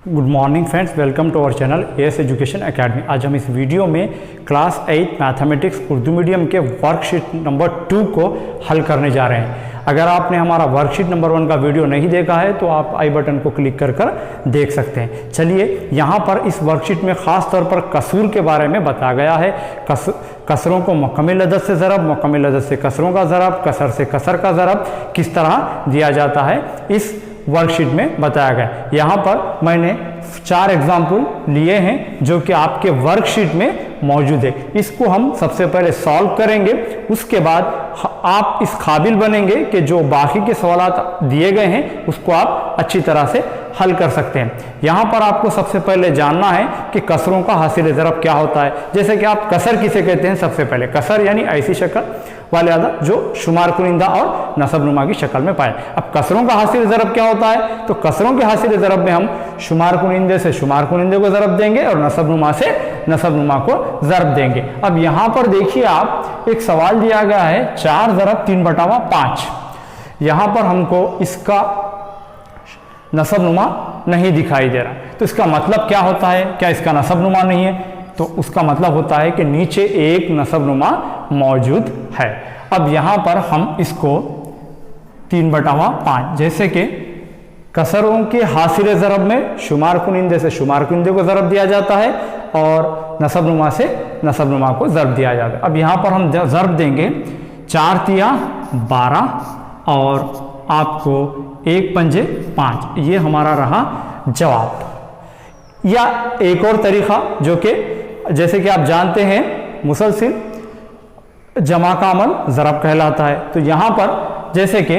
Good morning friends, welcome to our channel AS education academy. आज हम इस video में क्लास 8 मैथमेटिक्स उर्दू मीडियम के वर्कशीट नंबर 2 को हल करने जा रहे हैं। अगर आपने हमारा वर्कशीट नंबर 1 का वीडियो नहीं देखा है तो आप आई बटन को क्लिक कर कर देख सकते हैं। चलिए, यहाँ पर इस वर्कशीट में ख़ास तौर पर कसूर के बारे में बताया गया है। कसरों को मुकम्मिल अदद से ज़रब, मुकम्मिल अदद से कसरों का ज़रब, कसर से कसर का ज़रब किस तरह दिया जाता है इस वर्कशीट में बताया गया। यहाँ पर मैंने 4 एग्जाम्पल लिए हैं जो कि आपके वर्कशीट में मौजूद है। इसको हम सबसे पहले सॉल्व करेंगे, उसके बाद आप इस काबिल बनेंगे कि जो बाकी के सवालात दिए गए हैं उसको आप अच्छी तरह से हल कर सकते हैं। यहाँ पर आपको सबसे पहले जानना है कि कसरों का हासिल ज़रब क्या होता है। जैसे कि आप कसर किसे कहते हैं, सबसे पहले कसर यानी ऐसी शक्ल वाले अदद जो शुमार कुनिंदा और नसबनुमा की शक्ल में पाए। अब कसरों का हासिल ज़रब क्या होता है, तो कसरों के हासिल ज़रब में हम शुमार कुनिंदे से शुमार कुनिंदे को ज़रब देंगे और नसबनुमा से नसबनुमा को ज़रब देंगे। अब यहाँ पर देखिए, आप एक सवाल दिया गया है 4 ज़रब 3/5। यहाँ पर हमको इसका नसबनुमा नहीं दिखाई दे रहा, तो इसका मतलब क्या होता है? क्या इसका नसबनुमा नहीं है? तो उसका मतलब होता है कि नीचे एक नसबनुमा मौजूद है। अब यहाँ पर हम इसको 3/5, जैसे कि कसरों के हासिल ज़रब में शुमार कुनिंदे से शुमार कुनिंदे को ज़रब दिया जाता है और नसबनुमा से नसबनुमा को ज़रब दिया जाता है। अब यहाँ पर हम ज़रब देंगे 4 तिया 12 और आपको 1 पंजे 5, ये हमारा रहा जवाब। या एक और तरीक़ा जो कि जैसे कि आप जानते हैं मुसलसिल जमा का अमल ज़रब कहलाता है। तो यहाँ पर जैसे कि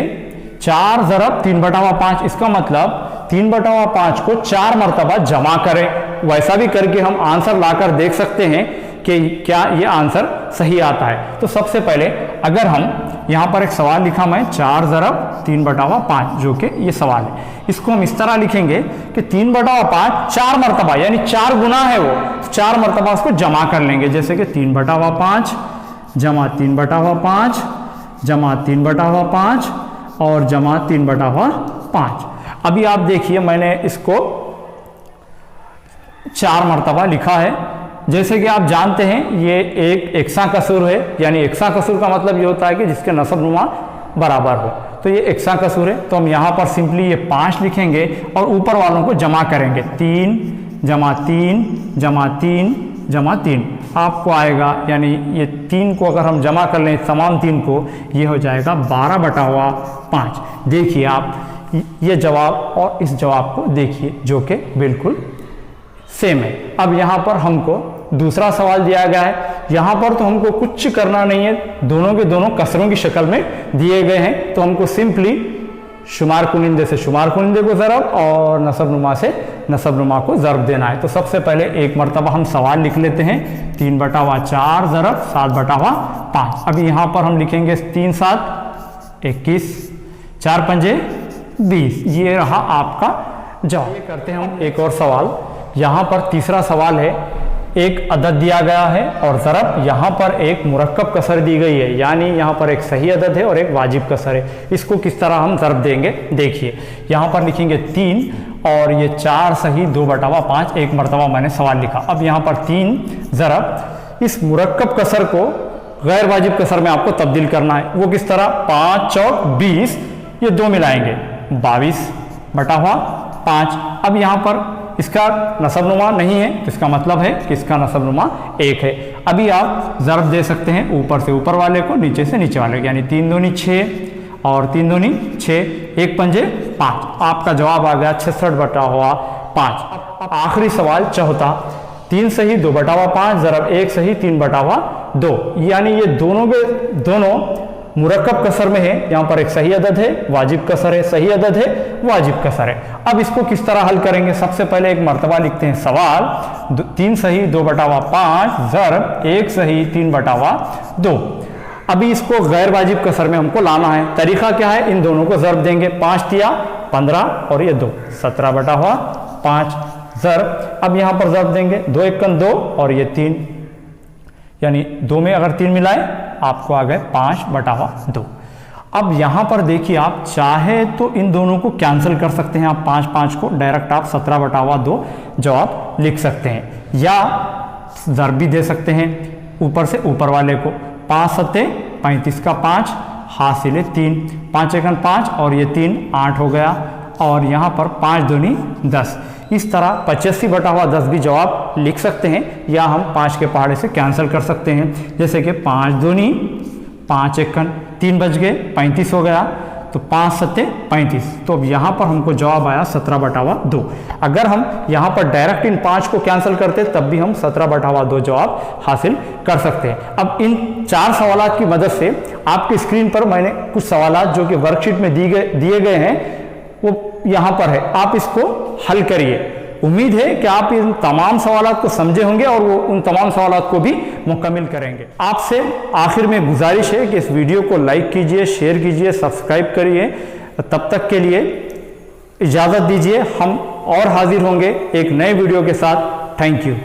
4 ज़रब 3/5, इसका मतलब 3/5 को 4 मरतबा जमा करें। वैसा भी करके हम आंसर लाकर देख सकते हैं कि क्या ये आंसर सही आता है। तो सबसे पहले अगर हम यहाँ पर एक सवाल लिखा मैं 4 ज़रब 3/5, जो कि ये सवाल है, इसको हम इस तरह लिखेंगे कि 3/5 4 मरतबा यानी 4 गुना है वो, 4 मरतबा उसको जमा कर लेंगे। जैसे कि 3/5 जमा 3/5 जमा 3/5 और जमा 3/5। अभी आप देखिए, मैंने इसको 4 मरतबा लिखा है। जैसे कि आप जानते हैं ये एक एकसा कसूर है, यानी एकसा कसूर का मतलब ये होता है कि जिसके नसबनुमा बराबर हो, तो ये एकसा कसूर है। तो हम यहाँ पर सिंपली ये 5 लिखेंगे और ऊपर वालों को जमा करेंगे। 3 जमा 3 जमा 3 जमा 3 आपको आएगा, यानी ये 3 को अगर हम जमा कर लें तमाम 3 को, ये हो जाएगा 12/5। देखिए आप ये जवाब और इस जवाब को देखिए जो कि बिल्कुल सेम है। अब यहाँ पर हमको दूसरा सवाल दिया गया है। यहाँ पर तो हमको कुछ करना नहीं है, दोनों के दोनों कसरों की शक्ल में दिए गए हैं। तो हमको सिंपली शुमार कुनिंदे से शुमार कुनिंदे को ज़रब और नसबनुमा से नसबनुमा को ज़रब देना है। तो सबसे पहले एक मरतबा हम सवाल लिख लेते हैं 3/4 ज़रब 7/5। अभी यहाँ पर हम लिखेंगे 3 7 21 4 पंजे 20, ये रहा आपका जवाब। करते हैं हम एक और सवाल। यहाँ पर तीसरा सवाल है, एक अदद दिया गया है और ज़रब यहाँ पर एक मुरक्कब कसर दी गई है, यानी यहाँ पर एक सही अदद है और एक वाजिब कसर है। इसको किस तरह हम ज़रब देंगे, देखिए यहाँ पर लिखेंगे 3 और ये 4 सही 2/5, एक मरतबा मैंने सवाल लिखा। अब यहाँ पर 3 ज़रब इस मुरक्कब कसर को गैर वाजिब कसर में आपको तब्दील करना है। वो किस तरह, 5 चौक 20, ये 2 मिलाएंगे 22/5। अब यहाँ पर इसका नसबनुमा नहीं है, तो इसका मतलब है कि इसका नसबनुमा 1 है। अभी आप ज़रब दे सकते हैं ऊपर से ऊपर वाले को, नीचे से नीचे वाले को, यानी 3 दूनी 6 और 3 दूनी 6, 1 पंजे 5। आपका जवाब आ गया 66/5। आखिरी सवाल चौथा, 3 सही 2/5 ज़रब 1 सही 3/2, यानी ये दोनों के दोनों मुरक्कब कसर में है। यहाँ पर एक सही अदद है, वाजिब कसर है, सही अदद है, वाजिब कसर है। अब इसको किस तरह हल करेंगे, सबसे पहले एक मरतबा लिखते हैं सवाल 3 सही 2/5 ज़रब 1 सही 3/2। अभी इसको गैर वाजिब कसर में हमको लाना है। तरीका क्या है, इन दोनों को ज़रब देंगे, 5 तिया 15 और ये 2, 17/5 ज़रब। अब यहाँ पर ज़रब देंगे 2 एकन 2 और ये 3, यानी 2 में अगर 3 मिलाए आपको आ गए 5/2। अब यहाँ पर देखिए, आप चाहे तो इन दोनों को कैंसिल कर सकते हैं, आप 5 5 को डायरेक्ट आप 17/2 जवाब लिख सकते हैं, या ज़र भी दे सकते हैं ऊपर से ऊपर वाले को। 5 सत्ते 35 का 5 हासिल 3, 5 एकन 5 और ये 3 8 हो गया, और यहाँ पर 5 दूनी 10। इस तरह 85/10 भी जवाब लिख सकते हैं, या हम 5 के पहाड़े से कैंसिल कर सकते हैं। जैसे कि 5 दूनी 5 एकन 3 बच गए, 35 हो गया, तो 5 सत्ते 35। तो अब यहाँ पर हमको जवाब आया 17/2। अगर हम यहाँ पर डायरेक्ट इन 5 को कैंसिल करते तब भी हम 17/2 जवाब हासिल कर सकते हैं। अब इन 4 सवालात की मदद से आपकी स्क्रीन पर मैंने कुछ सवालात जो कि वर्कशीट में दिए गए हैं वो यहाँ पर है, आप इसको हल करिए। उम्मीद है कि आप इन तमाम सवालात को समझे होंगे और वो उन तमाम सवालात को भी मुकम्मल करेंगे। आपसे आखिर में गुजारिश है कि इस वीडियो को लाइक कीजिए, शेयर कीजिए, सब्सक्राइब करिए। तब तक के लिए इजाज़त दीजिए, हम और हाजिर होंगे एक नए वीडियो के साथ। Thank you.